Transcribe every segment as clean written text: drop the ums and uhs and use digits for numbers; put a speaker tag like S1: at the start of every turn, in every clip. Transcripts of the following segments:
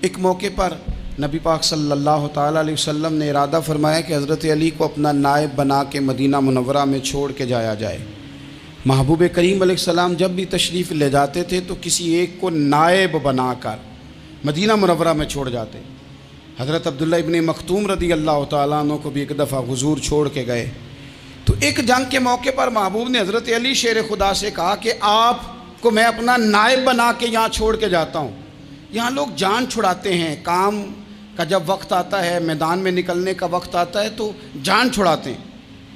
S1: ایک موقع پر نبی پاک صلی اللہ تعالیٰ علیہ وسلم نے ارادہ فرمایا کہ حضرت علی کو اپنا نائب بنا کے مدینہ منورہ میں چھوڑ کے جایا جائے۔ محبوب کریم علیہ السلام جب بھی تشریف لے جاتے تھے تو کسی ایک کو نائب بنا کر مدینہ منورہ میں چھوڑ جاتے۔ حضرت عبداللہ ابن مختوم رضی اللہ تعالیٰ عنہ کو بھی ایک دفعہ حضور چھوڑ کے گئے تو ایک جنگ کے موقع پر محبوب نے حضرت علی شیر خدا سے کہا کہ آپ کو میں اپنا نائب بنا کے یہاں چھوڑ کے جاتا ہوں۔ یہاں لوگ جان چھڑاتے ہیں، کام کا جب وقت آتا ہے، میدان میں نکلنے کا وقت آتا ہے تو جان چھڑاتے ہیں،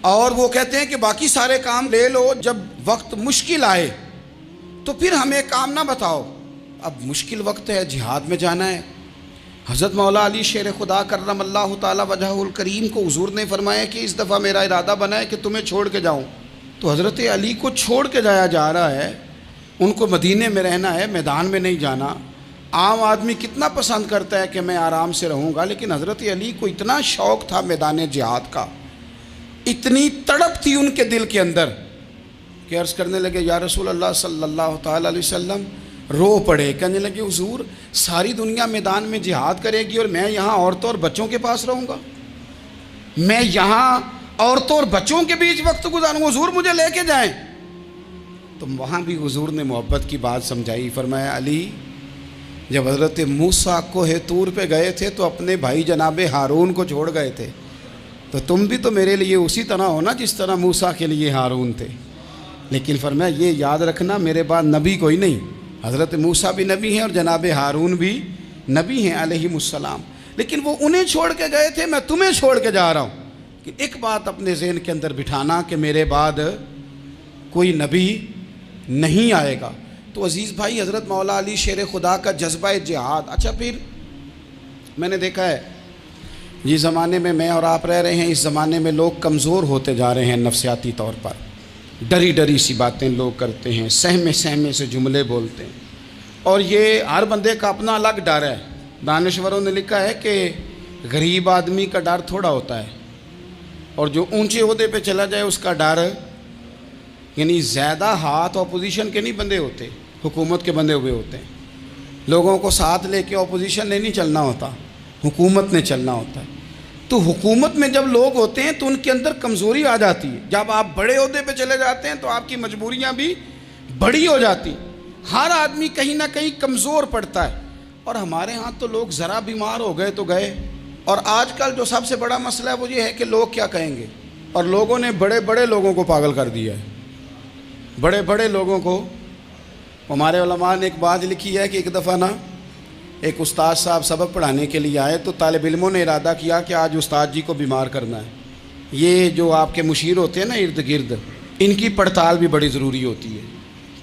S1: اور وہ کہتے ہیں کہ باقی سارے کام لے لو، جب وقت مشکل آئے تو پھر ہمیں کام نہ بتاؤ۔ اب مشکل وقت ہے، جہاد میں جانا ہے۔ حضرت مولا علی شیر خدا کرم اللہ تعالی وجہہ الکریم کو حضور نے فرمایا کہ اس دفعہ میرا ارادہ بنا ہے کہ تمہیں چھوڑ کے جاؤں۔ تو حضرت علی کو چھوڑ کے جایا جا رہا ہے، ان کو مدینے میں رہنا ہے، میدان میں نہیں جانا۔ عام آدمی کتنا پسند کرتا ہے کہ میں آرام سے رہوں گا، لیکن حضرت علی کو اتنا شوق تھا میدان جہاد کا، اتنی تڑپ تھی ان کے دل کے اندر کہ عرض کرنے لگے یا رسول اللہ صلی اللہ تعالیٰ علیہ وسلم، رو پڑے، کہنے لگے حضور ساری دنیا میدان میں جہاد کرے گی اور میں یہاں عورتوں اور بچوں کے پاس رہوں گا، میں یہاں عورتوں اور بچوں کے بیچ وقت گزاروں، حضور مجھے لے کے جائیں۔ تو وہاں بھی حضور نے محبت کی بات سمجھائی، فرمایا علی جب حضرت موسیٰ کوہ طور پہ گئے تھے تو اپنے بھائی جناب ہارون کو چھوڑ گئے تھے، تو تم بھی تو میرے لیے اسی طرح ہو نا جس طرح موسیٰ کے لیے ہارون تھے۔ لیکن فرمایا یہ یاد رکھنا میرے بعد نبی کوئی نہیں، حضرت موسیٰ بھی نبی ہیں اور جناب ہارون بھی نبی ہیں علیہم السلام، لیکن وہ انہیں چھوڑ کے گئے تھے، میں تمہیں چھوڑ کے جا رہا ہوں۔ کہ ایک بات اپنے ذہن کے اندر بٹھانا کہ میرے بعد کوئی نبی نہیں آئے گا۔ تو عزیز بھائی، حضرت مولا علی شیر خدا کا جذبہ جہاد۔ اچھا پھر میں نے دیکھا ہے جس زمانے میں میں اور آپ رہ رہے ہیں، اس زمانے میں لوگ کمزور ہوتے جا رہے ہیں نفسیاتی طور پر، ڈری ڈری سی باتیں لوگ کرتے ہیں، سہمے سہمے سے جملے بولتے ہیں، اور یہ ہر بندے کا اپنا الگ ڈر ہے۔ دانشوروں نے لکھا ہے کہ غریب آدمی کا ڈر تھوڑا ہوتا ہے، اور جو اونچے عہدے پہ چلا جائے اس کا ڈر، یعنی زیادہ ہاتھ اپوزیشن کے نہیں بندے ہوتے، حکومت کے بندے ہوئے ہوتے ہیں۔ لوگوں کو ساتھ لے کے اپوزیشن نے نہیں چلنا ہوتا، حکومت نے چلنا ہوتا ہے۔ تو حکومت میں جب لوگ ہوتے ہیں تو ان کے اندر کمزوری آ جاتی ہے، جب آپ بڑے عہدے پہ چلے جاتے ہیں تو آپ کی مجبوریاں بھی بڑی ہو جاتی ہیں، ہر آدمی کہیں نہ کہیں کمزور پڑتا ہے۔ اور ہمارے ہاں تو لوگ ذرا بیمار ہو گئے تو گئے، اور آج کل جو سب سے بڑا مسئلہ ہے وہ یہ ہے کہ لوگ کیا کہیں گے، اور لوگوں نے بڑے بڑے لوگوں کو پاگل کر دیا ہے، بڑے بڑے لوگوں کو۔ ہمارے علماء نے ایک بات لکھی ہے کہ ایک دفعہ نا ایک استاد صاحب سبق پڑھانے کے لیے آئے تو طالب علموں نے ارادہ کیا کہ آج استاد جی کو بیمار کرنا ہے۔ یہ جو آپ کے مشیر ہوتے ہیں نا ارد گرد، ان کی پڑتال بھی بڑی ضروری ہوتی ہے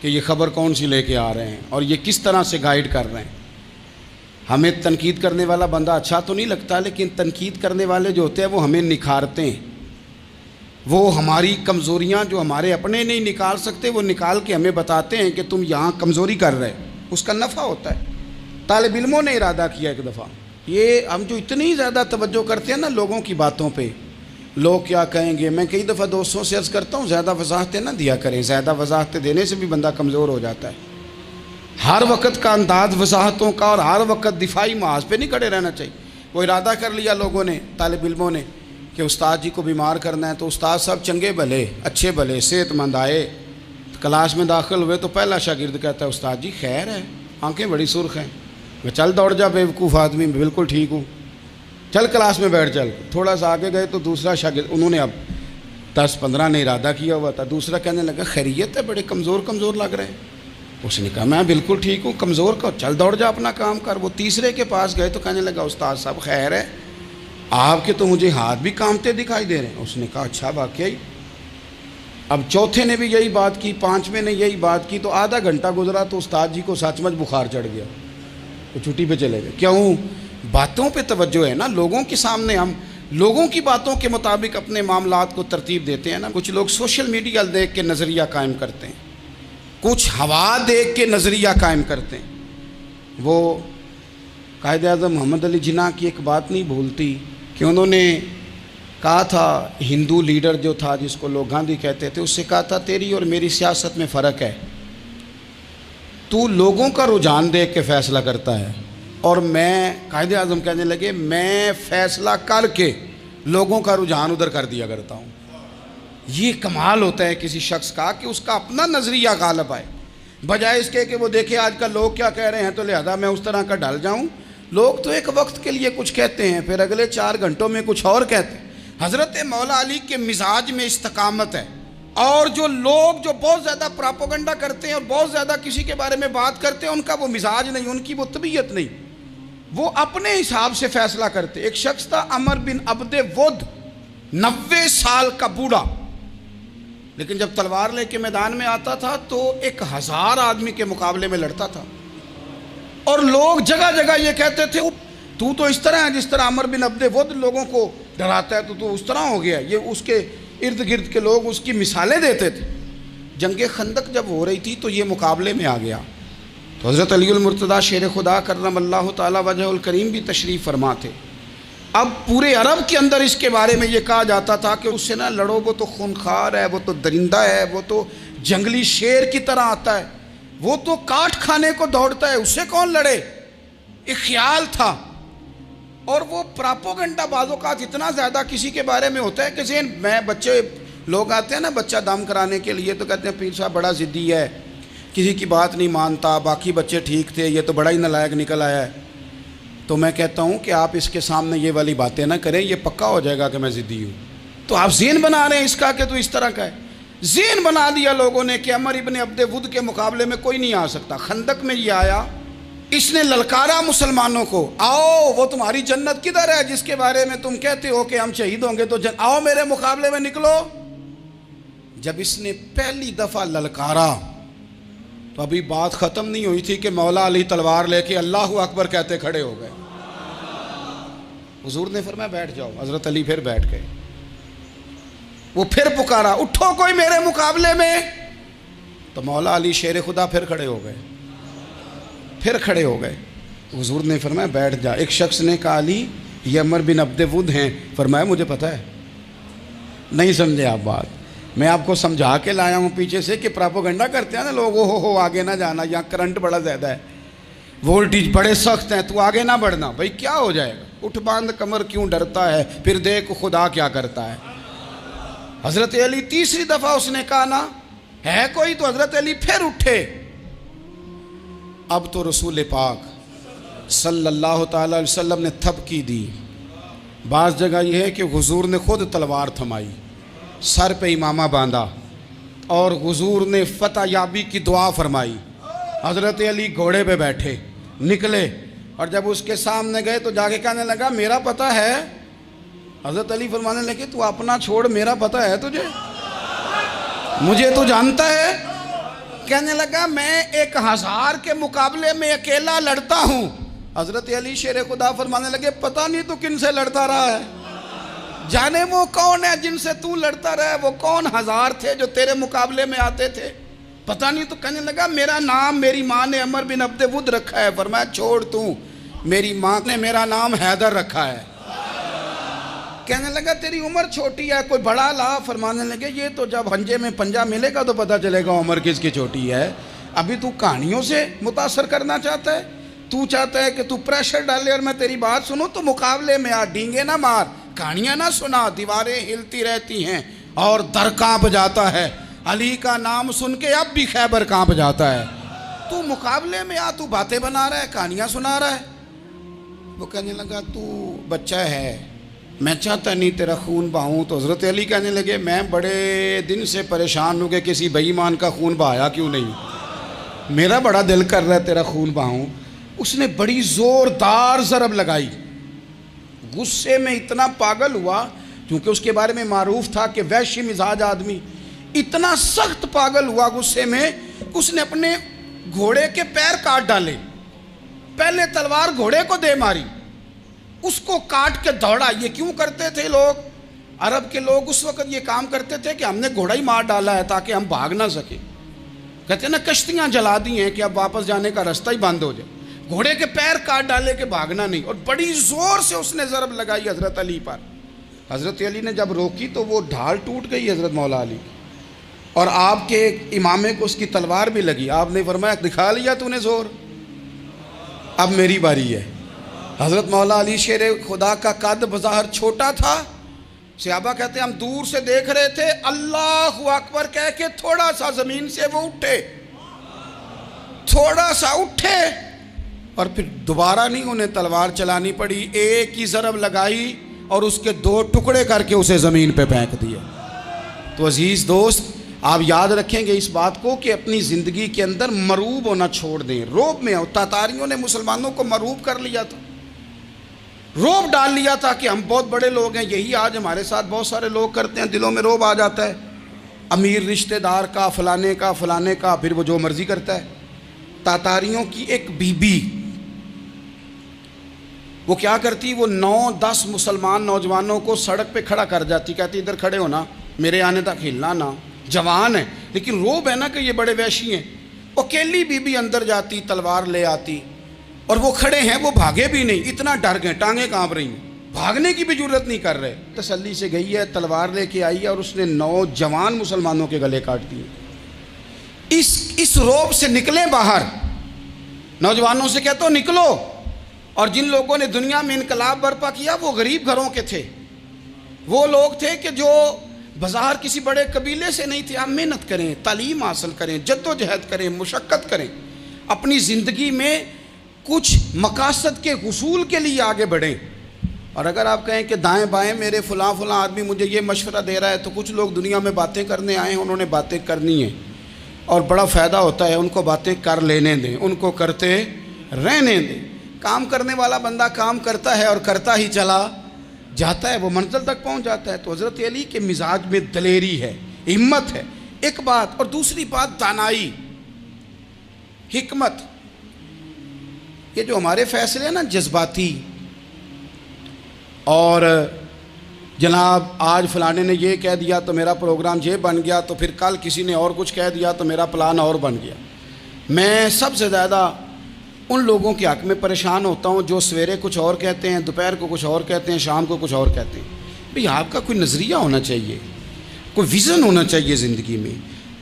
S1: کہ یہ خبر کون سی لے کے آ رہے ہیں اور یہ کس طرح سے گائیڈ کر رہے ہیں۔ ہمیں تنقید کرنے والا بندہ اچھا تو نہیں لگتا، لیکن تنقید کرنے والے جو ہوتے ہیں وہ ہمیں نکھارتے ہیں، وہ ہماری کمزوریاں جو ہمارے اپنے نہیں نکال سکتے وہ نکال کے ہمیں بتاتے ہیں کہ تم یہاں کمزوری کر رہے، اس کا نفع ہوتا ہے۔ طالب علموں نے ارادہ کیا ایک دفعہ، یہ ہم جو اتنی زیادہ توجہ کرتے ہیں نا لوگوں کی باتوں پہ، لوگ کیا کہیں گے، میں کئی دفعہ دوستوں سے عرض کرتا ہوں زیادہ وضاحتیں نہ دیا کریں، زیادہ وضاحتیں دینے سے بھی بندہ کمزور ہو جاتا ہے۔ ہر وقت کا انداز وضاحتوں کا اور ہر وقت دفاعی محاذ پہ نہیں کھڑے رہنا چاہیے۔ وہ ارادہ کر لیا لوگوں نے، طالب علموں نے، کہ استاد جی کو بیمار کرنا ہے، تو استاد صاحب چنگے بھلے اچھے بھلے صحت مند آئے، کلاس میں داخل ہوئے تو پہلا شاگرد کہتا ہے استاد جی خیر ہے، آنکھیں بڑی سرخ ہیں۔ میں چل دوڑ جا بیوقوف آدمی، میں بالکل ٹھیک ہوں، چل کلاس میں بیٹھ چل۔ تھوڑا سا آگے گئے تو دوسرا شاگرد، انہوں نے اب 10-15 نے ارادہ کیا ہوا تھا، دوسرا کہنے لگا خیریت ہے، بڑے کمزور کمزور لگ رہے ہیں۔ اس نے کہا میں بالکل ٹھیک ہوں، کمزور کا چل دوڑ جا اپنا کام کر۔ وہ تیسرے کے پاس گئے تو کہنے لگا استاد صاحب خیر ہے، آپ کے تو مجھے ہاتھ بھی کامتے دکھائی دے رہے ہیں۔ اس نے کہا اچھا واقعی۔ اب چوتھے نے بھی یہی بات کی، پانچویں نے یہی بات کی، تو آدھا گھنٹہ گزرا تو استاد جی کو سچ مچ بخار چڑھ گیا، تو چھٹی پہ چلے گئے۔ کیوں؟ باتوں پہ توجہ ہے نا، لوگوں کے سامنے ہم لوگوں کی باتوں کے مطابق اپنے معاملات کو ترتیب دیتے ہیں نا۔ کچھ لوگ سوشل میڈیا دیکھ کے نظریہ قائم کرتے ہیں، کچھ ہوا دیکھ کے نظریہ قائم کرتے ہیں۔ وہ قائد اعظم محمد علی جناح کی ایک بات نہیں بھولتی کہ انہوں نے کہا تھا، ہندو لیڈر جو تھا جس کو لوگ گاندھی کہتے تھے، اس سے کہا تھا تیری اور میری سیاست میں فرق ہے، تو لوگوں کا رجحان دیکھ کے فیصلہ کرتا ہے اور میں قائد اعظم کہنے لگے میں فیصلہ کر کے لوگوں کا رجحان ادھر کر دیا کرتا ہوں۔ یہ کمال ہوتا ہے کسی شخص کا کہ اس کا اپنا نظریہ غالب آئے، بجائے اس کے کہ وہ دیکھے آج کل لوگ کیا کہہ رہے ہیں تو لہذا میں اس طرح کا ڈال جاؤں۔ لوگ تو ایک وقت کے لیے کچھ کہتے ہیں، پھر اگلے 4 گھنٹوں میں کچھ اور کہتے ہیں۔ حضرت مولا علی کے مزاج میں استقامت ہے، اور جو لوگ جو بہت زیادہ پراپوگنڈا کرتے ہیں اور بہت زیادہ کسی کے بارے میں بات کرتے ہیں، ان کا وہ مزاج نہیں، ان کی وہ طبیعت نہیں، وہ اپنے حساب سے فیصلہ کرتے۔ ایک شخص تھا عمر بن عبد ود، 90 سال کا بوڑھا، لیکن جب تلوار لے کے میدان میں آتا تھا تو 1000 آدمی کے مقابلے میں لڑتا تھا، اور لوگ جگہ جگہ یہ کہتے تھے تو اس طرح ہے جس طرح عمر بن عبد ود لوگوں کو ڈراتا ہے، تو اس طرح ہو گیا۔ یہ اس کے ارد گرد کے لوگ اس کی مثالیں دیتے تھے۔ جنگ خندق جب ہو رہی تھی تو یہ مقابلے میں آ گیا، تو حضرت علی المرتضیٰ شیر خدا کرم اللہ تعالی وجہ الکریم بھی تشریف فرما تھے۔ اب پورے عرب کے اندر اس کے بارے میں یہ کہا جاتا تھا کہ اس سے نہ لڑو، وہ تو خونخوار ہے، وہ تو درندہ ہے، وہ تو جنگلی شیر کی طرح آتا ہے، وہ تو کاٹ کھانے کو دوڑتا ہے، اسے کون لڑے؟ ایک خیال تھا۔ اور وہ پراپوگنڈا بعض اوقات اتنا زیادہ کسی کے بارے میں ہوتا ہے کہ ذہن میں بچے لوگ آتے ہیں نا بچہ دم کرانے کے لیے، تو کہتے ہیں پیر صاحب بڑا ضدی ہے، کسی کی بات نہیں مانتا، باقی بچے ٹھیک تھے، یہ تو بڑا ہی نالائق نکل آیا ہے۔ تو میں کہتا ہوں کہ آپ اس کے سامنے یہ والی باتیں نہ کریں، یہ پکا ہو جائے گا کہ میں ضدی ہوں۔ تو آپ ذہن بنا رہے ہیں اس کا کہ تو اس طرح کا ہے۔ ذہن بنا دیا لوگوں نے کہ عمر ابن عبد ود کے مقابلے میں کوئی نہیں آ سکتا۔ خندق میں یہ آیا، اس نے للکارا مسلمانوں کو، آؤ وہ تمہاری جنت کدھر ہے جس کے بارے میں تم کہتے ہو کہ ہم شہید ہوں گے، تو آؤ میرے مقابلے میں نکلو۔ جب اس نے پہلی دفعہ للکارا تو ابھی بات ختم نہیں ہوئی تھی کہ مولا علی تلوار لے کے اللہ اکبر کہتے کھڑے ہو گئے۔ حضور نے فرمایا بیٹھ جاؤ، حضرت علی پھر بیٹھ گئے۔ وہ پھر پکارا اٹھو کوئی میرے مقابلے میں، تو مولا علی شیر خدا پھر کھڑے ہو گئے، پھر کھڑے ہو گئے۔ حضور نے فرمایا بیٹھ جا۔ ایک شخص نے کہا علی یہ عمر بن عبد ود ہیں، فرمایا مجھے پتہ ہے۔ نہیں سمجھے آپ بات، میں آپ کو سمجھا کے لایا ہوں پیچھے سے کہ پراپوگنڈا کرتے ہیں نا لوگ، ہو آگے نہ جانا، یہاں کرنٹ بڑا زیادہ ہے، وولٹیج بڑے سخت ہیں، تو آگے نہ بڑھنا۔ بھائی کیا ہو جائے گا، اٹھ باندھ کمر کیوں ڈرتا ہے، پھر دیکھ خدا کیا کرتا ہے۔ حضرت علی تیسری دفعہ اس نے کہا نا ہے کوئی، تو حضرت علی پھر اٹھے۔ اب تو رسول پاک صلی اللہ تعالی علیہ وسلم نے تھپکی دی۔ بعض جگہ یہ ہے کہ حضور نے خود تلوار تھمائی، سر پہ امامہ باندھا، اور حضور نے فتح یابی کی دعا فرمائی۔ حضرت علی گھوڑے پہ بیٹھے نکلے، اور جب اس کے سامنے گئے تو جا کے کہنے لگا میرا پتہ ہے۔ حضرت علی فرمانے لگے تو اپنا چھوڑ، میرا پتہ ہے تجھے، مجھے تو جانتا ہے۔ کہنے لگا میں 1000 کے مقابلے میں اکیلا لڑتا ہوں۔ حضرت علی شیر خدا فرمانے لگے پتہ نہیں تو کن سے لڑتا رہا ہے، جانے وہ کون ہے جن سے تو لڑتا رہا ہے، وہ کون 1000 تھے جو تیرے مقابلے میں آتے تھے، پتہ نہیں۔ تو کہنے لگا میرا نام میری ماں نے عمر بن عبد ود رکھا ہے۔ فرمایا چھوڑ تو، میری ماں نے میرا نام حیدر رکھا ہے۔ کہنے لگا تیری عمر چھوٹی ہے، کوئی بڑا لا۔ فرمانے لگے یہ تو جب ہنجے میں پنجہ ملے گا تو پتہ چلے گا عمر کس کی چھوٹی ہے، ابھی تو کہانیوں سے متاثر کرنا چاہتا ہے، تو چاہتا ہے کہ تو پریشر ڈالے اور میں تیری بات سنوں، تو مقابلے میں آ، ڈینگے نہ مار، کہانیاں نہ سنا، دیواریں ہلتی رہتی ہیں اور در کانپ جاتا ہے۔ علی کا نام سن کے اب بھی خیبر کانپ جاتا ہے، تو مقابلے میں آ، تو باتیں بنا رہا ہے، کہانیاں سنا رہا ہے۔ وہ کہنے لگا تو بچہ ہے، میں چاہتا نہیں تیرا خون بہاؤں۔ تو حضرت علی کہنے لگے میں بڑے دن سے پریشان ہوں کہ کسی بے ایمان کا خون بہایا کیوں نہیں، میرا بڑا دل کر رہا ہے تیرا خون بہاؤں۔ اس نے بڑی زوردار ضرب لگائی، غصے میں اتنا پاگل ہوا، کیونکہ اس کے بارے میں معروف تھا کہ وحشی مزاج آدمی، اتنا سخت پاگل ہوا غصے میں، اس نے اپنے گھوڑے کے پیر کاٹ ڈالے، پہلے تلوار گھوڑے کو دے ماری، اس کو کاٹ کے دوڑا۔ یہ کیوں کرتے تھے لوگ، عرب کے لوگ اس وقت یہ کام کرتے تھے کہ ہم نے گھوڑا ہی مار ڈالا ہے تاکہ ہم بھاگ نہ سکیں۔ کہتے ہیں نا کشتیاں جلا دی ہیں کہ اب واپس جانے کا راستہ ہی بند ہو جائے، گھوڑے کے پیر کاٹ ڈالے کہ بھاگنا نہیں، اور بڑی زور سے اس نے ضرب لگائی حضرت علی پر۔ حضرت علی نے جب روکی تو وہ ڈھال ٹوٹ گئی حضرت مولا علی کی، اور آپ کے امامے کو اس کی تلوار بھی لگی۔ آپ نے فرمایا دکھا لیا تو نے زور، اب میری باری ہے۔ حضرت مولا علی شیر خدا کا قد بظاہر چھوٹا تھا. صحابہ کہتے ہیں ہم دور سے دیکھ رہے تھے, اللہ اکبر کہہ کے تھوڑا سا زمین سے وہ اٹھے, تھوڑا سا اٹھے, اور پھر دوبارہ نہیں انہیں تلوار چلانی پڑی, ایک ہی ضرب لگائی اور اس کے 2 ٹکڑے کر کے اسے زمین پہ پھینک دیا. تو عزیز دوست, آپ یاد رکھیں گے اس بات کو کہ اپنی زندگی کے اندر مروب ہونا چھوڑ دیں. روب میں تاتاریوں نے مسلمانوں کو مروب کر لیا تھا, روب ڈال لیا تھا کہ ہم بہت بڑے لوگ ہیں. یہی آج ہمارے ساتھ بہت سارے لوگ کرتے ہیں, دلوں میں روب آ جاتا ہے, امیر رشتہ دار کا, فلانے کا, پھر وہ جو مرضی کرتا ہے. تاتاریوں کی ایک بی بی وہ کیا کرتی, وہ 9-10 مسلمان نوجوانوں کو سڑک پہ کھڑا کر جاتی, کہتی ادھر کھڑے ہونا, میرے آنے تک ہلنا نا, جوان ہے لیکن روب ہے نا کہ یہ بڑے وحشی ہیں. اکیلی بی بی اندر جاتی, تلوار لے آتی, اور وہ کھڑے ہیں, وہ بھاگے بھی نہیں, اتنا ڈر گئے, ٹانگیں کانپ رہی ہیں, بھاگنے کی بھی جرت نہیں کر رہے. تسلی سے گئی ہے, تلوار لے کے آئی ہے, اور اس نے 9 جوان مسلمانوں کے گلے کاٹ دیے. اس روب سے نکلیں باہر. نوجوانوں سے کہتا ہوں نکلو. اور جن لوگوں نے دنیا میں انقلاب برپا کیا وہ غریب گھروں کے تھے, وہ لوگ تھے کہ جو بظاہر کسی بڑے قبیلے سے نہیں تھے. آپ محنت کریں, تعلیم حاصل کریں, جد و جہد کریں, مشقت کریں, اپنی زندگی میں کچھ مقاصد کے حصول کے لیے آگے بڑھیں. اور اگر آپ کہیں کہ دائیں بائیں میرے فلاں آدمی مجھے یہ مشورہ دے رہا ہے, تو کچھ لوگ دنیا میں باتیں کرنے آئے ہیں, انہوں نے باتیں کرنی ہیں اور بڑا فائدہ ہوتا ہے, ان کو باتیں کر لینے دیں, ان کو کرتے رہنے دیں. کام کرنے والا بندہ کام کرتا ہے اور کرتا ہی چلا جاتا ہے, وہ منزل تک پہنچ جاتا ہے. تو حضرت علی کے مزاج میں دلیری ہے, ہمت ہے, ایک بات. اور دوسری بات دانائی, حکمت. یہ جو ہمارے فیصلے ہیں نا جذباتی, اور جناب آج فلانے نے یہ کہہ دیا تو میرا پروگرام یہ بن گیا, تو پھر کل کسی نے اور کچھ کہہ دیا تو میرا پلان اور بن گیا. میں سب سے زیادہ ان لوگوں کے حق میں پریشان ہوتا ہوں جو سویرے کچھ اور کہتے ہیں, دوپہر کو کچھ اور کہتے ہیں, شام کو کچھ اور کہتے ہیں. بھئی آپ کا کوئی نظریہ ہونا چاہیے, کوئی ویژن ہونا چاہیے زندگی میں,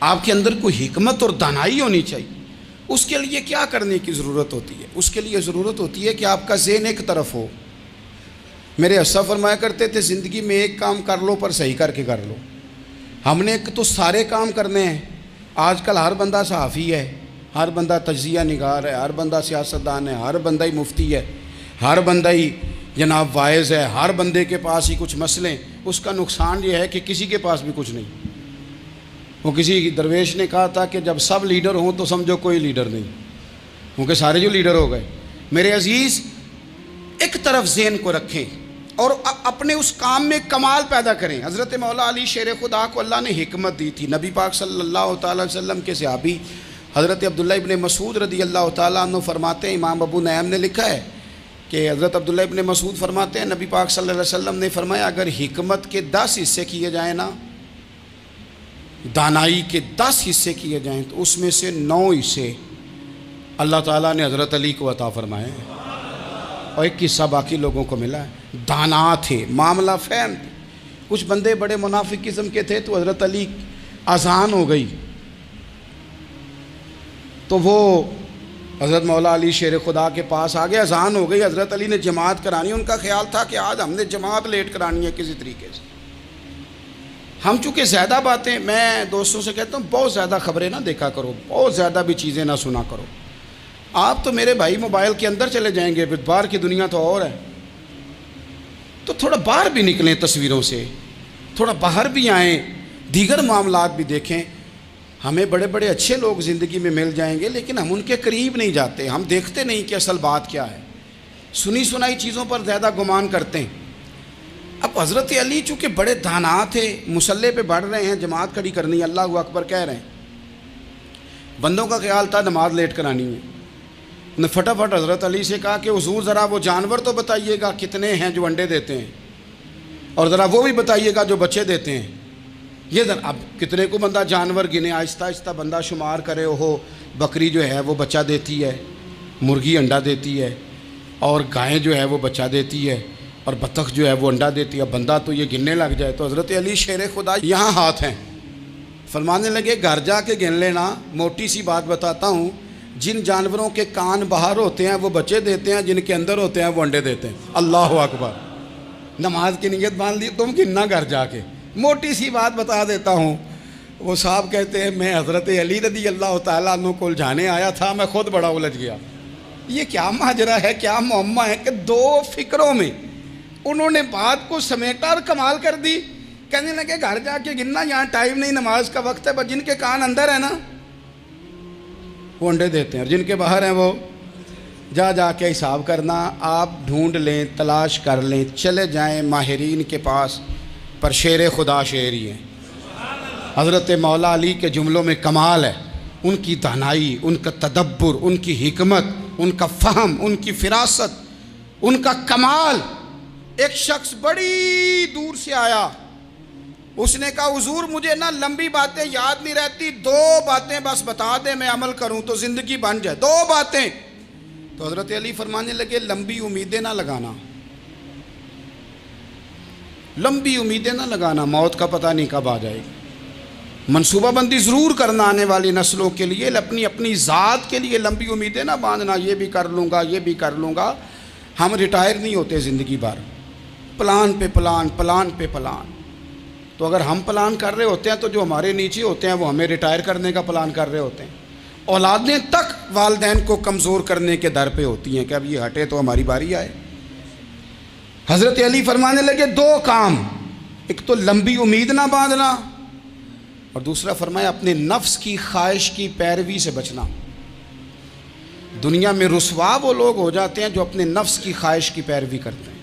S1: آپ کے اندر کوئی حکمت اور دانائی ہونی چاہیے. اس کے لیے کیا کرنے کی ضرورت ہوتی ہے؟ اس کے لیے ضرورت ہوتی ہے کہ آپ کا ذہن ایک طرف ہو. میرے اسا فرمایا کرتے تھے زندگی میں ایک کام کر لو پر صحیح کر کے کر لو. ہم نے تو سارے کام کرنے ہیں. آج کل ہر بندہ صحافی ہے, ہر بندہ تجزیہ نگار ہے, ہر بندہ سیاستدان ہے, ہر بندہ ہی مفتی ہے, ہر بندہ ہی جناب واعظ ہے, ہر بندے کے پاس ہی کچھ مسئلے. اس کا نقصان یہ ہے کہ کسی کے پاس بھی کچھ نہیں. وہ کسی درویش نے کہا تھا کہ جب سب لیڈر ہوں تو سمجھو کوئی لیڈر نہیں, کیونکہ سارے جو لیڈر ہو گئے. میرے عزیز, ایک طرف ذہن کو رکھیں اور اپنے اس کام میں کمال پیدا کریں. حضرت مولا علی شیر خدا کو اللہ نے حکمت دی تھی. نبی پاک صلی اللہ تعالی وسلم کے صحابی حضرت عبداللہ ابن مسعود رضی اللہ تعالیٰ عنہ فرماتے ہیں, امام ابو نعیم نے لکھا ہے کہ حضرت عبداللہ ابن مسعود فرماتے ہیں نبی پاک صلی اللہ علیہ وسلم نے فرمایا اگر حکمت کے 10 حصے کیے جائیں نا, دانائی کے 10 حصے کیے جائیں, تو اس میں سے 9 حصے اللہ تعالیٰ نے حضرت علی کو عطا فرمائے ہیں, اور 1 حصہ باقی لوگوں کو ملا ہے. دانا تھے, معاملہ فہم تھے. کچھ بندے بڑے منافق قسم کے تھے, تو حضرت علی اذان ہو گئی تو وہ حضرت مولا علی شیر خدا کے پاس آ گئے. اذان ہو گئی, حضرت علی نے جماعت کرانی. ان کا خیال تھا کہ آج ہم نے جماعت لیٹ کرانی ہے کسی طریقے سے. ہم چونکہ زیادہ باتیں, میں دوستوں سے کہتا ہوں بہت زیادہ خبریں نہ دیکھا کرو, بہت زیادہ بھی چیزیں نہ سنا کرو. آپ تو میرے بھائی موبائل کے اندر چلے جائیں گے, باہر کی دنیا تو اور ہے. تو تھوڑا باہر بھی نکلیں تصویروں سے, تھوڑا باہر بھی آئیں, دیگر معاملات بھی دیکھیں. ہمیں بڑے بڑے اچھے لوگ زندگی میں مل جائیں گے, لیکن ہم ان کے قریب نہیں جاتے. ہم دیکھتے نہیں کہ اصل بات کیا ہے, سنی سنائی چیزوں پر زیادہ گمان کرتے ہیں. اب حضرت علی چونکہ بڑے دانا تھے, مصلے پہ بڑھ رہے ہیں, جماعت کھڑی کرنی ہے, اللہ اکبر کہہ رہے ہیں. بندوں کا خیال تھا نماز لیٹ کرانی ہے. انہوں نے فٹافٹ حضرت علی سے کہا کہ حضور ذرا وہ جانور تو بتائیے گا کتنے ہیں جو انڈے دیتے ہیں, اور ذرا وہ بھی بتائیے گا جو بچے دیتے ہیں. یہ ذرا اب کتنے کو بندہ جانور گنے, آہستہ آہستہ بندہ شمار کرے. ہو بکری جو ہے وہ بچہ دیتی ہے, مرغی انڈا دیتی ہے, اور گائیں جو ہے وہ بچہ دیتی ہے, اور بطخ جو ہے وہ انڈا دیتی ہے. بندہ تو یہ گننے لگ جائے. تو حضرت علی شیر خدا یہاں ہاتھ ہیں, فرمانے لگے گھر جا کے گن لینا. موٹی سی بات بتاتا ہوں, جن جانوروں کے کان باہر ہوتے ہیں وہ بچے دیتے ہیں، جن کے اندر ہوتے ہیں وہ انڈے دیتے ہیں۔ اللہ اکبر۔ نماز کی نیت باندھ لی تم گننا گھر جا کے۔ موٹی سی بات بتا دیتا ہوں، وہ صاحب کہتے ہیں میں حضرت علی رضی اللہ تعالیٰ عنہ کو الجھانے آیا تھا، میں خود بڑا الجھ گیا۔ یہ کیا ماجرا ہے، کیا معمہ ہے کہ دو فکروں میں انہوں نے بات کو سمیٹا اور کمال کر دی۔ کہنے لگے گھر جا کے گننا، یہاں ٹائم نہیں، نماز کا وقت ہے، بس جن کے کان اندر ہے نا وہ انڈے دیتے ہیں، اور جن کے باہر ہیں وہ جا کے حساب کرنا۔ آپ ڈھونڈ لیں، تلاش کر لیں، چلے جائیں ماہرین کے پاس، پر شیر خدا شیر ہی ہیں۔ حضرت مولا علی کے جملوں میں کمال ہے، ان کی دانائی، ان کا تدبر، ان کی حکمت، ان کا فہم، ان کی فراست، ان کا کمال۔ ایک شخص بڑی دور سے آیا، اس نے کہا حضور مجھے نا لمبی باتیں یاد نہیں رہتی، 2 باتیں بس بتا دیں میں عمل کروں تو زندگی بن جائے، 2 باتیں۔ تو حضرت علی فرمانے لگے لمبی امیدیں نہ لگانا، لمبی امیدیں نہ لگانا، موت کا پتہ نہیں کب آ جائے گی۔ منصوبہ بندی ضرور کرنا آنے والی نسلوں کے لیے، اپنی ذات کے لیے لمبی امیدیں نہ باندھنا، یہ بھی کر لوں گا، یہ بھی کر لوں گا۔ ہم ریٹائر نہیں ہوتے زندگی بھر، پلان پہ پلان، پلان پہ پلان۔ تو اگر ہم پلان کر رہے ہوتے ہیں تو جو ہمارے نیچے ہوتے ہیں وہ ہمیں ریٹائر کرنے کا پلان کر رہے ہوتے ہیں۔ اولادیں تک والدین کو کمزور کرنے کے در پہ ہوتی ہیں کہ اب یہ ہٹے تو ہماری باری آئے۔ حضرت علی فرمانے لگے 2 کام، ایک تو لمبی امید نہ باندھنا، اور دوسرا فرمایا اپنے نفس کی خواہش کی پیروی سے بچنا۔ دنیا میں رسوا وہ لوگ ہو جاتے ہیں جو اپنے نفس کی خواہش کی پیروی کرتے ہیں،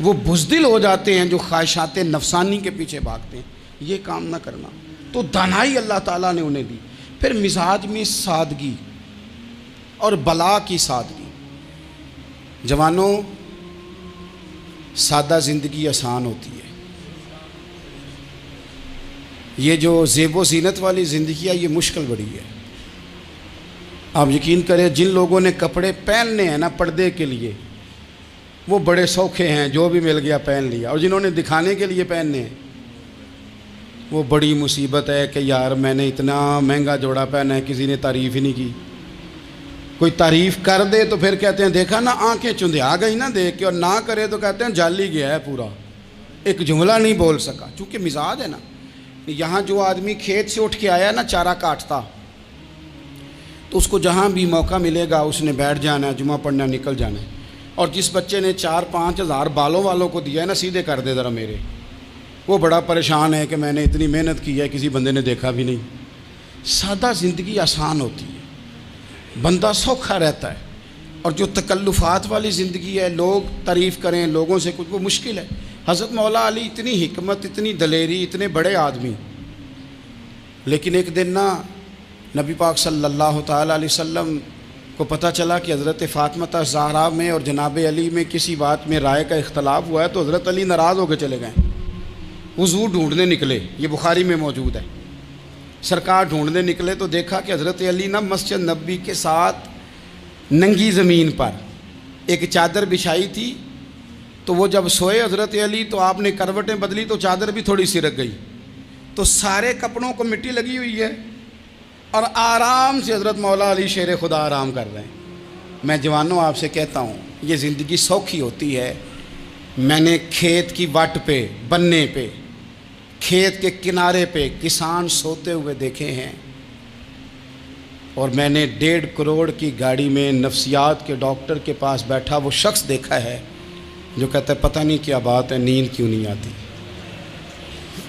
S1: وہ بزدل ہو جاتے ہیں جو خواہشات نفسانی کے پیچھے بھاگتے ہیں۔ یہ کام نہ کرنا۔ تو دانائی اللہ تعالیٰ نے انہیں دی۔ پھر مزاج میں سادگی اور بلا کی سادگی۔ جوانوں، سادہ زندگی آسان ہوتی ہے۔ یہ جو زیب و زینت والی زندگی ہے یہ مشکل بڑی ہے۔ آپ یقین کریں جن لوگوں نے کپڑے پہننے ہیں نا پردے کے لیے وہ بڑے سوکھے ہیں، جو بھی مل گیا پہن لیا، اور جنہوں نے دکھانے کے لیے پہننے ہیں وہ بڑی مصیبت ہے کہ یار میں نے اتنا مہنگا جوڑا پہنا ہے، کسی نے تعریف ہی نہیں کی۔ کوئی تعریف کر دے تو پھر کہتے ہیں دیکھا نا آنکھیں چندھیا گئی نا دیکھ کے، اور نہ کرے تو کہتے ہیں جال ہی گیا ہے پورا، ایک جملہ نہیں بول سکا۔ چونکہ مزاج ہے نا، یہاں جو آدمی کھیت سے اٹھ کے آیا نا چارہ کاٹتا، تو اس کو جہاں بھی موقع ملے گا اس نے بیٹھ جانا ہے، جمعہ پڑھنا نکل جانا ہے۔ اور جس بچے نے 4-5 ہزار بالوں والوں کو دیا ہے نا سیدھے کر دے ذرا میرے، وہ بڑا پریشان ہے کہ میں نے اتنی محنت کی ہے کسی بندے نے دیکھا بھی نہیں۔ سادہ زندگی آسان ہوتی ہے، بندہ سوکھا رہتا ہے، اور جو تکلفات والی زندگی ہے، لوگ تعریف کریں، لوگوں سے کچھ، وہ مشکل ہے۔ حضرت مولا علی اتنی حکمت، اتنی دلیری، اتنے بڑے آدمی، لیکن ایک دن نا نبی پاک صلی اللہ تعالیٰ علیہ وسلم کو پتہ چلا کہ حضرت فاطمہ زہرا میں اور جناب علی میں کسی بات میں رائے کا اختلاف ہوا ہے، تو حضرت علی ناراض ہو کے چلے گئے، حضور ڈھونڈنے نکلے، یہ بخاری میں موجود ہے۔ سرکار ڈھونڈنے نکلے تو دیکھا کہ حضرت علی نا مسجد نبوی کے ساتھ ننگی زمین پر ایک چادر بچھائی تھی، تو وہ جب سوئے حضرت علی تو آپ نے کروٹیں بدلی تو چادر بھی تھوڑی سی رک گئی، تو سارے کپڑوں کو مٹی لگی ہوئی ہے، اور آرام سے حضرت مولا علی شیر خدا آرام کر رہے ہیں۔ میں جوانوں آپ سے کہتا ہوں یہ زندگی سوکھی ہوتی ہے۔ میں نے کھیت کی وٹ پہ، بننے پہ، کھیت کے کنارے پہ کسان سوتے ہوئے دیکھے ہیں، اور میں نے 1.5 کروڑ کی گاڑی میں نفسیات کے ڈاکٹر کے پاس بیٹھا وہ شخص دیکھا ہے جو کہتا ہے پتہ نہیں کیا بات ہے، نیند کیوں نہیں آتی۔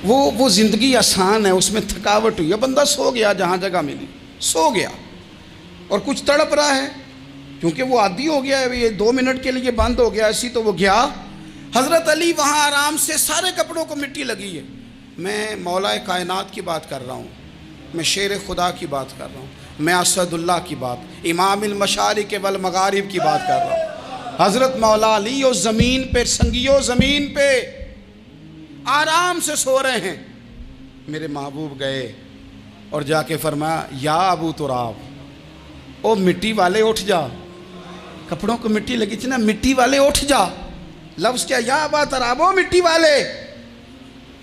S1: وہ زندگی آسان ہے، اس میں تھکاوٹ ہوئی ہے، بندہ سو گیا جہاں جگہ ملی، سو گیا، اور کچھ تڑپ رہا ہے کیونکہ وہ عادی ہو گیا ہے، یہ 2 منٹ کے لیے بند ہو گیا ایسی، تو وہ گیا۔ حضرت علی وہاں آرام سے، سارے کپڑوں کو مٹی لگی ہے۔ میں مولا کائنات کی بات کر رہا ہوں، میں شیر خدا کی بات کر رہا ہوں، میں اسد اللہ کی بات، امام المشارق والمغارب کی بات کر رہا ہوں۔ حضرت مولا علی اور زمین پہ، سنگیو زمین پہ آرام سے سو رہے ہیں۔ میرے محبوب گئے اور جا کے فرمایا یا ابو تراب، او مٹی والے اٹھ جا، کپڑوں کو مٹی لگی تھی نا، مٹی والے اٹھ جا۔ لفظ کیا، یا ابا تراب، او مٹی والے۔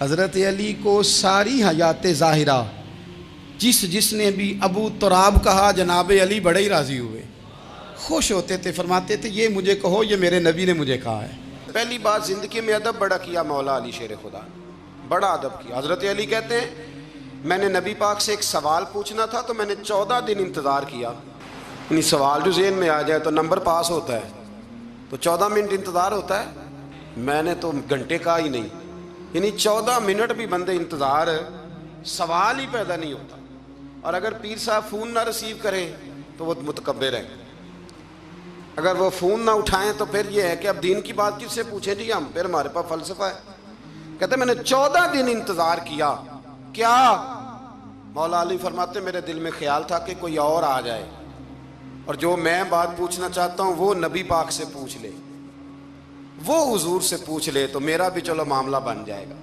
S1: حضرت علی کو ساری حیات ظاہرہ جس نے بھی ابو تراب کہا جناب علی بڑے ہی راضی ہوئے، خوش ہوتے تھے، فرماتے تھے یہ مجھے کہو، یہ میرے نبی نے مجھے کہا ہے۔ پہلی بات زندگی میں ادب بڑا کیا مولا علی شیر خدا، بڑا ادب کیا۔ حضرت علی کہتے ہیں میں نے نبی پاک سے ایک سوال پوچھنا تھا تو میں نے 14 دن انتظار کیا، یعنی سوال جو ذہن میں آ جائے تو نمبر پاس ہوتا ہے، تو 14 منٹ انتظار ہوتا ہے، میں نے تو گھنٹے کہا ہی نہیں، یعنی 14 منٹ بھی بندے انتظار، سوال ہی پیدا نہیں ہوتا۔ اور اگر پیر صاحب فون نہ ریسیو کریں تو وہ متکبر ہیں، اگر وہ فون نہ اٹھائیں تو پھر یہ ہے کہ اب دین کی بات کس سے پوچھیں جی ہم، پھر ہمارے پاس فلسفہ ہے۔ کہتے ہیں میں نے 14 دن انتظار کیا، کیا؟ مولا علی فرماتے میرے دل میں خیال تھا کہ کوئی اور آ جائے اور جو میں بات پوچھنا چاہتا ہوں وہ نبی پاک سے پوچھ لے، وہ حضور سے پوچھ لے تو میرا بھی چلو معاملہ بن جائے گا۔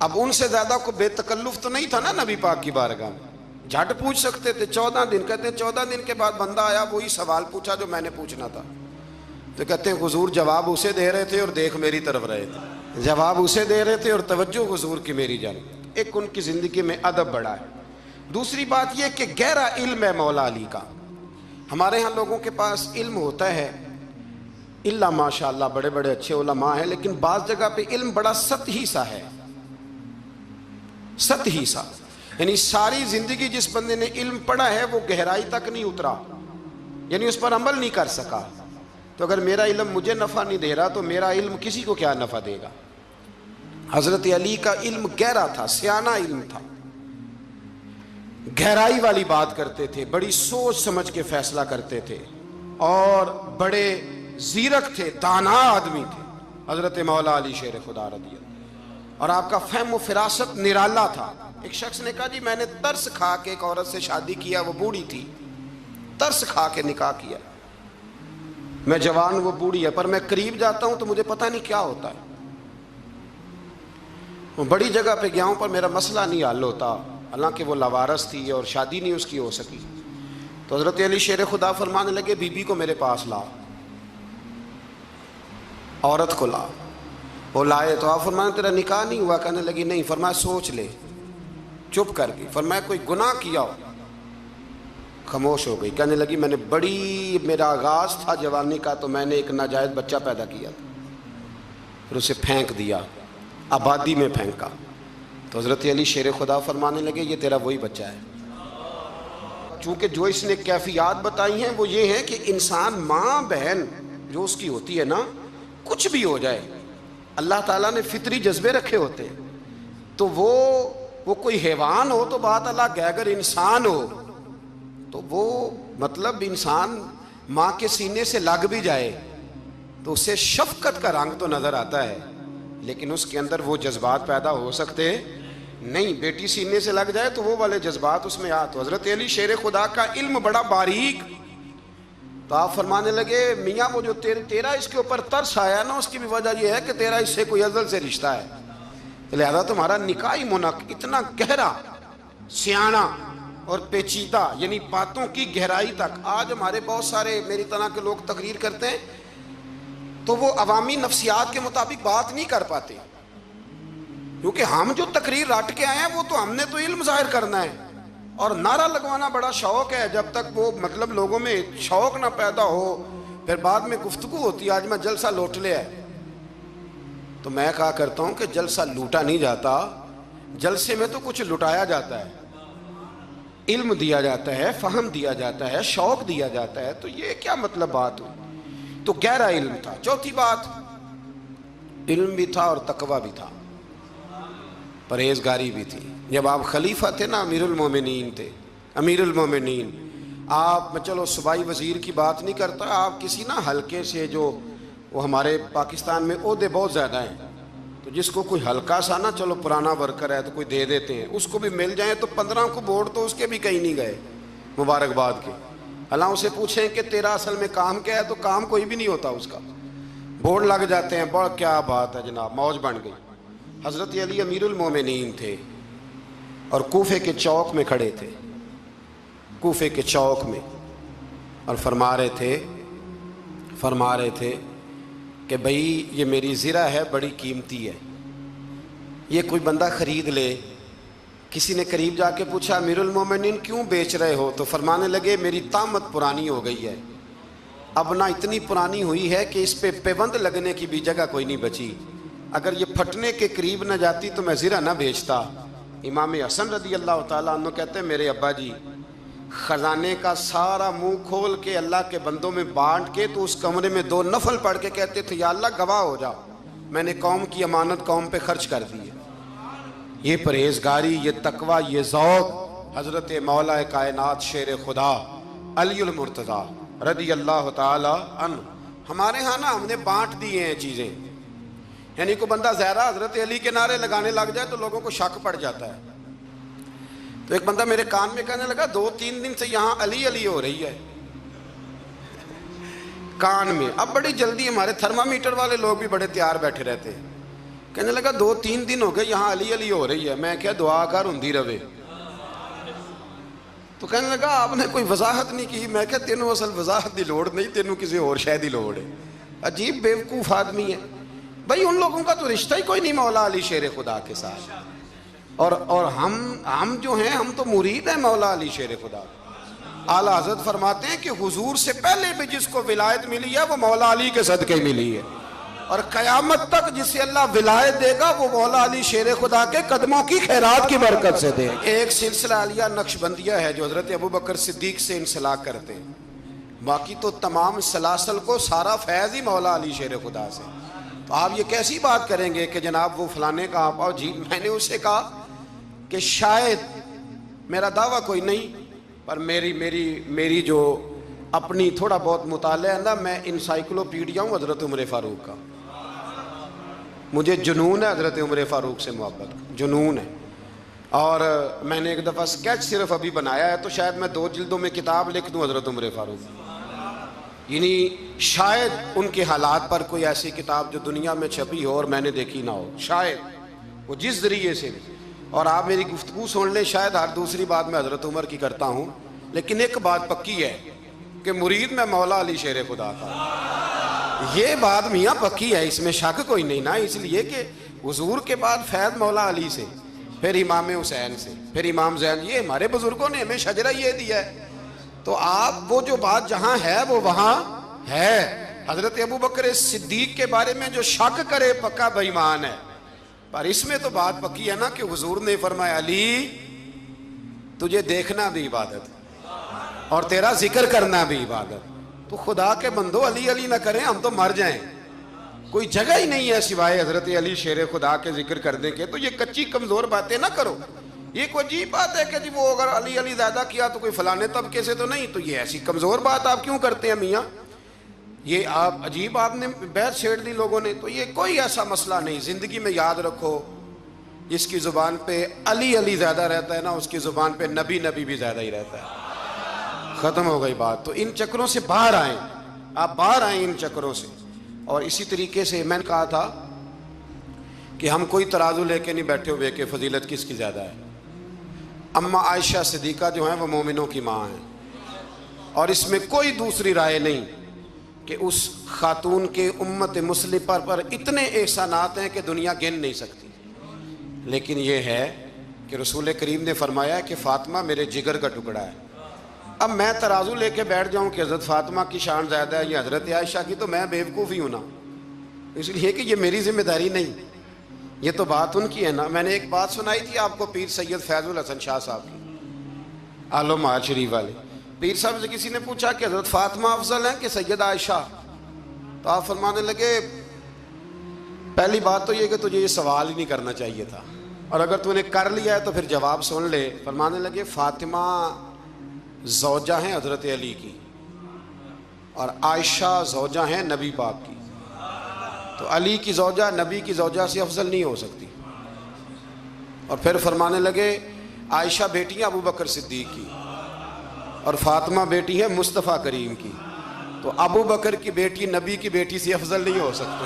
S1: اب ان سے زیادہ کو بے تکلف تو نہیں تھا نا نبی پاک کی بارگاہ میں، جھٹ پوچھ سکتے تھے۔ 14 دن، کہتے ہیں 14 دن کے بعد بندہ آیا، وہی سوال پوچھا جو میں نے پوچھنا تھا، تو کہتے ہیں حضور جواب اسے دے رہے تھے اور دیکھ میری طرف رہے تھے، جواب اسے دے رہے تھے اور توجہ حضور کی میری جانب۔ ایک ان کی زندگی میں ادب بڑا ہے۔ دوسری بات یہ کہ گہرا علم ہے مولا علی کا۔ ہمارے ہاں لوگوں کے پاس علم ہوتا ہے، اللہ ماشاء اللہ بڑے بڑے اچھے علماء ہیں، لیکن بعض جگہ پہ علم بڑا سطحی سا ہے، سطحی سا، یعنی ساری زندگی جس بندے نے علم پڑھا ہے وہ گہرائی تک نہیں اترا، یعنی اس پر عمل نہیں کر سکا۔ تو اگر میرا علم مجھے نفع نہیں دے رہا تو میرا علم کسی کو کیا نفع دے گا؟ حضرت علی کا علم گہرا تھا، سیانہ علم تھا، گہرائی والی بات کرتے تھے، بڑی سوچ سمجھ کے فیصلہ کرتے تھے اور بڑے زیرک تھے، دانا آدمی تھے حضرت مولا علی شیر خدا رضی اللہ۔ اور آپ کا فہم و فراست نرالا تھا۔ ایک شخص نے کہا جی میں نے ترس کھا کے ایک عورت سے شادی کیا، وہ بوڑھی تھی، ترس کھا کے نکاح کیا، میں جوان وہ بوڑھی ہے، پر میں قریب جاتا ہوں تو مجھے پتہ نہیں کیا ہوتا ہے، وہ بڑی جگہ پہ گیا ہوں پر میرا مسئلہ نہیں حل ہوتا، حالانکہ وہ لاوارث تھی اور شادی نہیں اس کی ہو سکی۔ تو حضرت علی شیر خدا فرمانے لگے بی بی کو میرے پاس لا، عورت کو لا۔ وہ لائے تو آپ فرمانے تیرا نکاح نہیں ہوا؟ کہنے لگی نہیں۔ فرمایا سوچ لے، چپ کر گئی۔ فرمایا کوئی گناہ کیا ہو؟ خاموش ہو گئی۔ کہنے لگی میں نے میرا آغاز تھا جوانی کا تو میں نے ایک ناجائز بچہ پیدا کیا تھا، پھر اسے پھینک دیا، آبادی میں پھینکا۔ تو حضرت علی شیر خدا فرمانے لگے یہ تیرا وہی بچہ ہے۔ چونکہ جو اس نے کیفیات بتائی ہیں وہ یہ ہے کہ انسان ماں بہن جو اس کی ہوتی ہے نا، کچھ بھی ہو جائے، اللہ تعالیٰ نے فطری جذبے رکھے ہوتے ہیں، تو وہ کوئی حیوان ہو تو بات الگ ہے، اگر انسان ہو تو وہ مطلب انسان ماں کے سینے سے لگ بھی جائے تو اسے شفقت کا رنگ تو نظر آتا ہے، لیکن اس کے اندر وہ جذبات پیدا ہو سکتے نہیں۔ بیٹی سینے سے لگ جائے تو وہ والے جذبات اس میں تو حضرت علی شیر خدا کا علم بڑا باریک۔ تو آپ فرمانے لگے میاں وہ جو تیرا اس کے اوپر ترس آیا نا، اس کی بھی وجہ یہ ہے کہ تیرا اس سے کوئی ازل سے رشتہ ہے، لہذا تمہارا نکاح اتنا گہرا، سیانہ اور پیچیدہ، یعنی باتوں کی گہرائی تک۔ آج ہمارے بہت سارے میری طرح کے لوگ تقریر کرتے ہیں تو وہ عوامی نفسیات کے مطابق بات نہیں کر پاتے، کیونکہ ہم جو تقریر رٹ کے آئے ہیں وہ تو ہم نے تو علم ظاہر کرنا ہے، اور نعرہ لگوانا بڑا شوق ہے، جب تک وہ مطلب لوگوں میں شوق نہ پیدا ہو پھر بعد میں گفتگو ہوتی ہے آج میں جلسہ لوٹ لیا ہے۔ تو میں کہا کرتا ہوں کہ جلسہ لوٹا نہیں جاتا، جلسے میں تو کچھ لٹایا جاتا ہے، علم دیا جاتا ہے، فہم دیا جاتا ہے، شوق دیا جاتا ہے، تو یہ کیا مطلب بات ہوئی؟ تو گہرا علم تھا۔ چوتھی بات، علم بھی تھا اور تقوی بھی تھا، پرہیزگاری بھی تھی۔ جب آپ خلیفہ تھے نا، امیر المومنین تھے، امیر المومنین، آپ چلو صوبائی وزیر کی بات نہیں کرتا، آپ کسی نا حلقے سے، جو وہ ہمارے پاکستان میں عہدے بہت زیادہ ہیں، تو جس کو کوئی ہلکا سا نا چلو پرانا ورکر ہے تو کوئی دے دیتے ہیں، اس کو بھی مل جائیں تو 15 کو ووٹ تو اس کے بھی کہیں نہیں گئے مبارکباد کے۔ اللہ اسے پوچھیں کہ تیرا اصل میں کام کیا ہے تو کام کوئی بھی نہیں ہوتا اس کا، بورڈ لگ جاتے ہیں، بڑا کیا بات ہے جناب، موج بن گئی۔ حضرت علی امیر المومنین تھے اور کوفے کے چوک میں کھڑے تھے، کوفے کے چوک میں، اور فرما رہے تھے کہ بھئی یہ میری زرہ ہے، بڑی قیمتی ہے، یہ کوئی بندہ خرید لے، کسی نے قریب جا کے پوچھا امیر المومنین کیوں بیچ رہے ہو؟ تو فرمانے لگے میری طامت پرانی ہو گئی ہے، اب نہ اتنی پرانی ہوئی ہے کہ اس پہ پیوند لگنے کی بھی جگہ کوئی نہیں بچی، اگر یہ پھٹنے کے قریب نہ جاتی تو میں زرہ نہ بیچتا۔ امام حسن رضی اللہ تعالیٰ عنہ کہتے ہیں میرے ابا جی خزانے کا سارا منہ کھول کے اللہ کے بندوں میں بانٹ کے تو اس کمرے میں 2 نفل پڑھ کے کہتے تھے یا اللہ گواہ ہو جا میں نے قوم کی امانت قوم پہ خرچ کر دی ہے۔ یہ پرہیزگاری، یہ تقوی، یہ ذوق حضرت مولا کائنات شیر خدا علی المرتضیٰ رضی اللہ تعالی عنہ۔ ہمارے ہاں نا ہم نے بانٹ دیے ہیں چیزیں، یعنی کوئی بندہ زہرا حضرت علی کے نعرے لگانے لگ جائے تو لوگوں کو شک پڑ جاتا ہے۔ تو ایک بندہ میرے کان میں کہنے لگا 2-3 دن سے یہاں علی علی ہو رہی ہے کان میں۔ اب بڑی جلدی ہمارے تھرمامیٹر والے لوگ بھی بڑے تیار بیٹھے رہتے ہیں، کہنے لگا 2-3 دن ہو گئے یہاں علی علی ہو رہی ہے۔ میں کیا دعا کر ہندی روے۔ تو کہنے لگا آپ نے کوئی وضاحت نہیں کی۔ میں کہا تینوں اصل وضاحت دی لوڑ نہیں، تینوں کسی اور شے دی لوڑ ہے۔ عجیب بیوقوف آدمی ہے بھائی، ان لوگوں کا تو رشتہ ہی کوئی نہیں مولا علی شیر خدا کے ساتھ، اور ہم جو ہیں ہم تو مرید ہیں مولا علی شیر خدا۔ اعلیٰ حضرت فرماتے ہیں کہ حضور سے پہلے بھی جس کو ولایت ملی ہے وہ مولا علی کے صدقے ملی ہے، اور قیامت تک جسے اللہ ولایت دے گا وہ مولا علی شیر خدا کے قدموں کی خیرات کی برکت سے دے۔ ایک سلسلہ علیہ نقشبندیہ ہے جو حضرت ابوبکر صدیق سے انسلاک کرتے ہیں، باقی تو تمام سلاسل کو سارا فیض ہی مولا علی شیر خدا سے۔ تو آپ یہ کیسی بات کریں گے کہ جناب وہ فلانے کا آپ آؤ جی؟ میں نے اسے کہا کہ شاید میرا دعویٰ کوئی نہیں، پر میری جو اپنی تھوڑا بہت مطالعہ ہے نا، میں انسائکلوپیڈیا ہوں حضرت عمر فاروق کا، مجھے جنون ہے حضرت عمر فاروق سے محبت، جنون ہے۔ اور میں نے ایک دفعہ سکیچ صرف ابھی بنایا ہے تو شاید میں 2 جلدوں میں کتاب لکھ دوں حضرت عمر فاروق، یعنی شاید ان کے حالات پر کوئی ایسی کتاب جو دنیا میں چھپی ہو اور میں نے دیکھی نہ ہو، شاید وہ جس ذریعے سے۔ اور آپ میری گفتگو سن لیں، شاید ہر دوسری بات میں حضرت عمر کی کرتا ہوں، لیکن ایک بات پکی ہے کہ مرید میں مولا علی شیر خدا تھا، یہ بات میاں پکی ہے، اس میں شک کوئی نہیں نا، اس لیے کہ حضور کے بعد فیض مولا علی سے، پھر امام حسین سے، پھر امام زین، یہ ہمارے بزرگوں نے ہمیں شجرہ یہ دیا ہے۔ تو آپ وہ جو بات جہاں ہے وہ وہاں ہے۔ حضرت ابوبکر صدیق کے بارے میں جو شک کرے پکا بے ایمان ہے، پر اس میں تو بات پکی ہے نا کہ حضور نے فرمایا علی تجھے دیکھنا بھی عبادت اور تیرا ذکر کرنا بھی عبادت۔ تو خدا کے بندو علی علی نہ کریں، ہم تو مر جائیں، کوئی جگہ ہی نہیں ہے سوائے حضرت علی شیر خدا کے ذکر کرنے کے۔ تو یہ کچی کمزور باتیں نہ کرو۔ یہ کوئی عجیب بات ہے کہ جی وہ اگر علی علی زیادہ کیا تو کوئی فلانے طبقے سے تو نہیں، تو یہ ایسی کمزور بات آپ کیوں کرتے ہیں میاں؟ یہ آپ عجیب آپ نے بحث چھیڑ دی لوگوں نے۔ تو یہ کوئی ایسا مسئلہ نہیں، زندگی میں یاد رکھو جس کی زبان پہ علی علی زیادہ رہتا ہے نا، اس کی زبان پہ نبی نبی بھی زیادہ ہی رہتا ہے۔ ختم ہو گئی بات۔ تو ان چکروں سے باہر آئیں، آپ باہر آئیں ان چکروں سے۔ اور اسی طریقے سے میں نے کہا تھا کہ ہم کوئی ترازو لے کے نہیں بیٹھے ہوئے کہ فضیلت کس کی زیادہ ہے۔ اماں عائشہ صدیقہ جو ہیں وہ مومنوں کی ماں ہیں، اور اس میں کوئی دوسری رائے نہیں کہ اس خاتون کے امت مسلمہ پر اتنے احسانات ہیں کہ دنیا گن نہیں سکتی۔ لیکن یہ ہے کہ رسول کریم نے فرمایا کہ فاطمہ میرے جگر کا ٹکڑا ہے۔ اب میں ترازو لے کے بیٹھ جاؤں کہ حضرت فاطمہ کی شان زیادہ ہے یا حضرت عائشہ کی، تو میں بیوقوف ہی ہوں نا، اس لیے کہ یہ میری ذمہ داری نہیں، یہ تو بات ان کی ہے نا۔ میں نے ایک بات سنائی تھی آپ کو پیر سید فیض الحسن شاہ صاحب کی، عالم آل شریف والے۔ پیر صاحب سے کسی نے پوچھا کہ حضرت فاطمہ افضل ہیں کہ سید عائشہ؟ تو آپ فرمانے لگے پہلی بات تو یہ کہ تجھے یہ سوال ہی نہیں کرنا چاہیے تھا، اور اگر تو نے کر لیا ہے تو پھر جواب سن لے۔ فرمانے لگے فاطمہ زوجہ ہیں حضرت علی کی، اور عائشہ زوجہ ہیں نبی پاک کی، تو علی کی زوجہ نبی کی زوجہ سے افضل نہیں ہو سکتی۔ اور پھر فرمانے لگے عائشہ بیٹی ہیں ابو بکر صدیق کی، اور فاطمہ بیٹی ہے مصطفیٰ کریم کی، تو ابو بکر کی بیٹی نبی کی بیٹی سے افضل نہیں ہو سکتے۔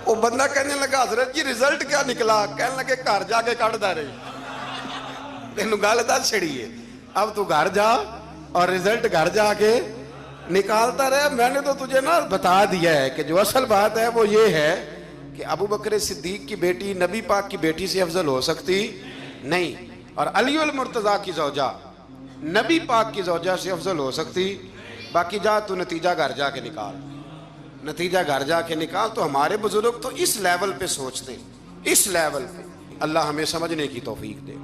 S1: وہ بندہ کہنے لگا حضرت جی رزلٹ کیا نکلا؟ کہنے لگے گھر جا کے کٹ دا رہی، تینوں گل دس چھڑی ہے، اب تو گھر جا اور رزلٹ گھر جا کے نکالتا رہے۔ میں نے تو تجھے نا بتا دیا ہے کہ جو اصل بات ہے وہ یہ ہے کہ ابو بکر صدیق کی بیٹی نبی پاک کی بیٹی سے افضل ہو سکتی نہیں. اور علی المرتضیٰ کی زوجہ نبی پاک کی زوجہ سے افضل ہو سکتی؟ باقی جا تو نتیجہ گھر جا کے نکال، نتیجہ گھر جا کے نکال. تو ہمارے بزرگ تو اس لیول پہ سوچتے، اس لیول پہ. اللہ ہمیں سمجھنے کی توفیق دے.